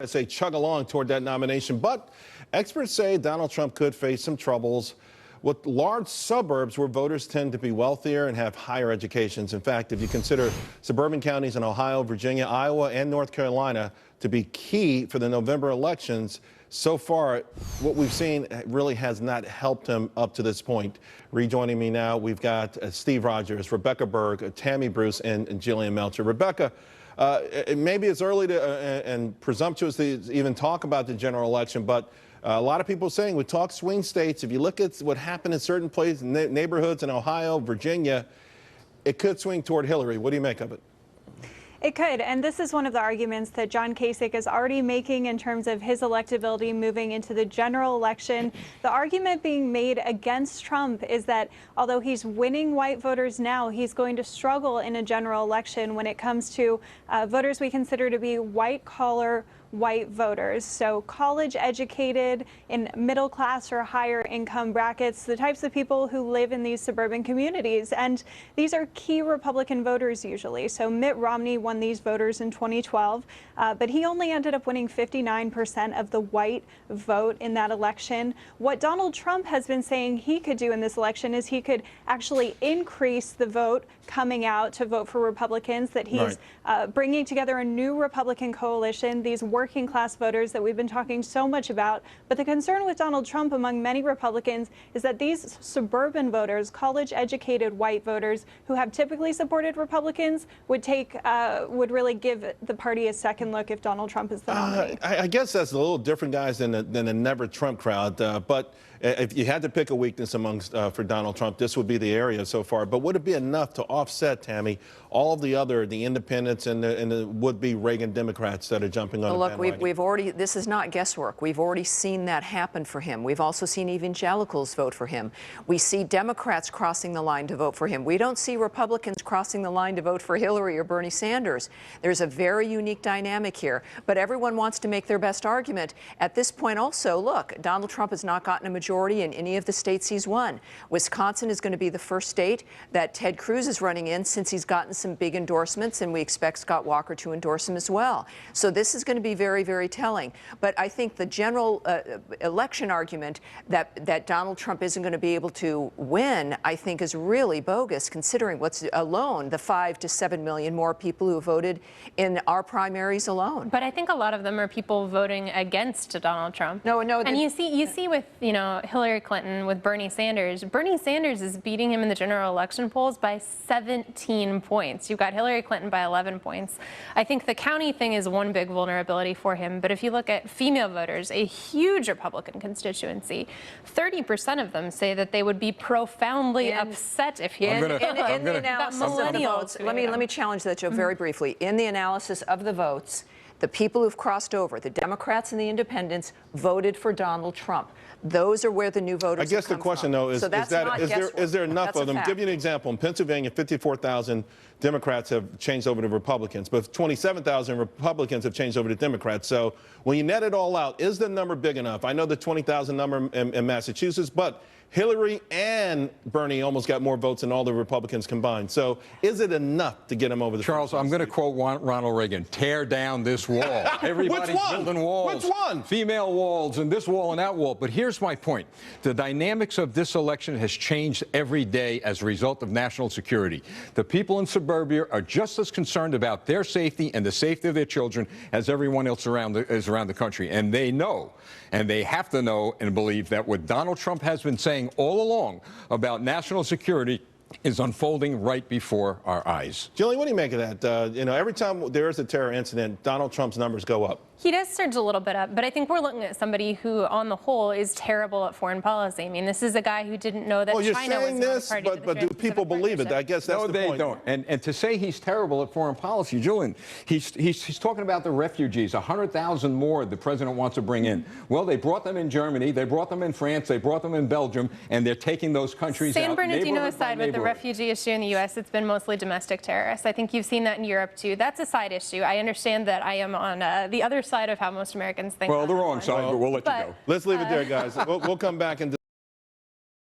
I say chug along toward that nomination, but experts say Donald Trump could face some troubles with large suburbs where voters tend to be wealthier and have higher educations. In fact, if you consider suburban counties in Ohio, Virginia, Iowa, and North Carolina to be key for the November elections, so far, what we've seen really has not helped him up to this point. Rejoining me now, we've got Steve Rogers, Rebecca Berg, Tammy Bruce, and Jillian Melcher. Rebecca, maybe it's early to, and presumptuous to even talk about the general election, but a lot of people are saying we talk swing states. If you look at what happened in certain places, neighborhoods in Ohio, Virginia, it could swing toward Hillary. What do you make of it? It could, and this is one of the arguments that John Kasich is already making in terms of his electability moving into the general election. The argument being made against Trump is that although he's winning white voters now, he's going to struggle in a general election when it comes to voters we consider to be white-collar white voters, so college educated in middle class or higher income brackets, the types of people who live in these suburban communities. And these are key Republican voters usually. So Mitt Romney won these voters in 2012, but he only ended up winning 59% of the white vote in that election. What Donald Trump has been saying he could do in this election is he could actually increase the vote coming out to vote for Republicans, that he's bringing together a new Republican coalition, these working class voters that we've been talking so much about. But the concern with Donald Trump among many Republicans is that these suburban voters, college educated white voters who have typically supported Republicans would really give the party a second look if Donald Trump is the nominee. I guess that's a little different, guys, than the never Trump crowd. But if you had to pick a weakness amongst for Donald Trump, this would be the area so far. But would it be enough to offset, Tammy, all of the independents and the would-be Reagan Democrats that are jumping on the bandwagon? Look, we've already, this is not guesswork. We've already seen that happen for him. We've also seen evangelicals vote for him. We see Democrats crossing the line to vote for him. We don't see Republicans crossing the line to vote for Hillary or Bernie Sanders. There's a very unique dynamic here, but everyone wants to make their best argument. At this point also, look, Donald Trump has not gotten a majority in any of the states he's won. Wisconsin is going to be the first state that Ted Cruz is running in since he's gotten some big endorsements, and we expect Scott Walker to endorse him as well. So this is going to be very, very telling. But I think the general election argument that Donald Trump isn't going to be able to win, I think, is really bogus, considering what's alone the 5 to 7 million more people who voted in our primaries alone. But I think a lot of them are people voting against Donald Trump. No, and you see with Hillary Clinton, with Bernie Sanders. Bernie Sanders is beating him in the general election polls by 17 points. You've got Hillary Clinton by 11 points. I think the county thing is one big vulnerability for him. But if you look at female voters, a huge Republican constituency, 30% of them say that they would be profoundly upset if he in the analysis of the votes. Let me challenge that, Joe, very briefly. In the analysis of the votes, the people who've crossed over, the Democrats and the independents, voted for Donald Trump. Those are where the new voters I guess the question, though, is there enough of them? Give you an example. In Pennsylvania, 54,000 Democrats have changed over to Republicans, but 27,000 Republicans have changed over to Democrats. So when you net it all out, is the number big enough? I know the 20,000 number in Massachusetts, but Hillary and Bernie almost got more votes than all the Republicans combined. So is it enough to get them over the Charles, I'm going to quote Ronald Reagan, tear down this wall. Everybody's building walls. Which one? Female walls and this wall and that wall. But here's my point. The dynamics of this election has changed every day as a result of national security. The people in suburbia are just as concerned about their safety and the safety of their children as everyone else around the country. And they know, and they have to know and believe that what Donald Trump has been saying all along about national security is unfolding right before our eyes. Jillian, what do you make of that? Every time there is a terror incident, Donald Trump's numbers go up. He does surge a little bit up, but I think we're looking at somebody who, on the whole, is terrible at foreign policy. I mean, this is a guy who didn't know that China was saying this, but do people believe it? I guess that's the point. No, they don't. And to say he's terrible at foreign policy, Julian, he's talking about the refugees, 100,000 more the president wants to bring in. Well, they brought them in Germany, they brought them in France, they brought them in Belgium, and they're taking those countries out. San Bernardino aside, with the refugee issue in the U.S., it's been mostly domestic terrorists. I think you've seen that in Europe, too. That's a side issue. I understand that I am on the other side of how most Americans think. Well, the wrong side, but we'll let you go. Let's leave it there, guys. We'll come back and